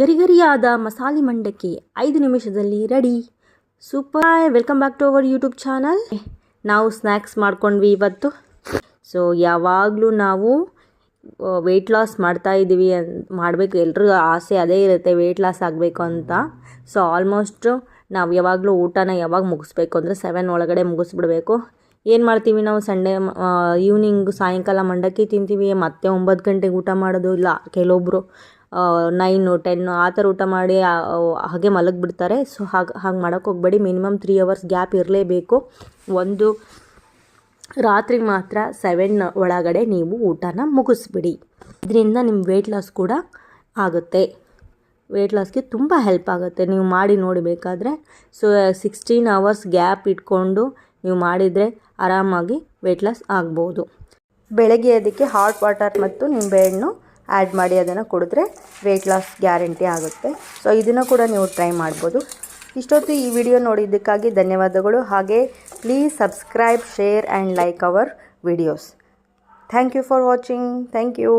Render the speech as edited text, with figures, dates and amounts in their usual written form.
ಗರಿಗರಿಯಾದ ಮಸಾಲೆ ಮಂಡಕ್ಕಿ 5 ನಿಮಿಷದಲ್ಲಿ ready. Super. Welcome back to our YouTube channel. ನಾವು ಸ್ನ್ಯಾಕ್ಸ್ ಮಾಡ್ಕೊಂಡ್ವಿ ಇವತ್ತು. ಸೊ ಯಾವಾಗಲೂ ನಾವು ವೆಯ್ಟ್ ಲಾಸ್ ಮಾಡ್ತಾ ಇದ್ದೀವಿ ಮಾಡಬೇಕು, ಎಲ್ರಿಗೂ ಆಸೆ ಅದೇ ಇರುತ್ತೆ ವೆಯ್ಟ್ ಲಾಸ್ ಆಗಬೇಕು ಅಂತ. ಸೊ ಆಲ್ಮೋಸ್ಟ್ ನಾವು ಯಾವಾಗಲೂ ಊಟನ ಯಾವಾಗ ಮುಗಿಸ್ಬೇಕು ಅಂದರೆ 7 ಒಳಗಡೆ ಮುಗಿಸ್ಬಿಡ್ಬೇಕು. ಏನು ಮಾಡ್ತೀವಿ ನಾವು ಸಂಡೇ ಈವ್ನಿಂಗ್ ಸಾಯಂಕಾಲ ಮಂಡಕ್ಕಿ ತಿಂತೀವಿ, ಮತ್ತೆ 9 ಗಂಟೆಗೆ ಊಟ ಮಾಡೋದು. ಇಲ್ಲ ಕೆಲವೊಬ್ಬರು 9, 10 ಆ ಥರ ಊಟ ಮಾಡಿ ಹಾಗೆ ಮಲಗಿಬಿಡ್ತಾರೆ. ಸೊ ಹಾಗೆ ಮಾಡೋಕ್ಕೆ ಹೋಗಬೇಡಿ. ಮಿನಿಮಮ್ 3 ಅವರ್ಸ್ ಗ್ಯಾಪ್ ಇರಲೇಬೇಕು. ಒಂದು ರಾತ್ರಿಗೆ ಮಾತ್ರ 7 ಒಳಗಡೆ ನೀವು ಊಟನ ಮುಗಿಸ್ಬಿಡಿ. ಇದರಿಂದ ನಿಮ್ಮ ವೆಯ್ಟ್ ಲಾಸ್ ಕೂಡ ಆಗುತ್ತೆ. ವೆಯ್ಟ್ ಲಾಸ್ಗೆ ತುಂಬ ಹೆಲ್ಪ್ ಆಗುತ್ತೆ. ನೀವು ಮಾಡಿ ನೋಡಬೇಕಾದ್ರೆ. ಸೊ 16 ಅವರ್ಸ್ ಗ್ಯಾಪ್ ಇಟ್ಕೊಂಡು ನೀವು ಮಾಡಿದರೆ ಆರಾಮಾಗಿ ವೆಯ್ಟ್ ಲಾಸ್ ಆಗ್ಬೋದು. ಬೆಳಗ್ಗೆ ಅದಕ್ಕೆ ಹಾಟ್ ವಾಟರ್ ಮತ್ತು ನಿಂಬೆಹಣ್ಣು ಆ್ಯಡ್ ಮಾಡಿ ಅದನ್ನು ಕುಡಿದ್ರೆ ವೆಯ್ಟ್ ಲಾಸ್ ಗ್ಯಾರಂಟಿ ಆಗುತ್ತೆ. ಸೊ ಇದನ್ನು ಕೂಡ ನೀವು ಟ್ರೈ ಮಾಡ್ಬೋದು. ಇಷ್ಟೊತ್ತು ಈ ವಿಡಿಯೋ ನೋಡಿದ್ದಕ್ಕಾಗಿ ಧನ್ಯವಾದಗಳು. ಹಾಗೆ please subscribe, share and like our videos. Thank you for watching. Thank you.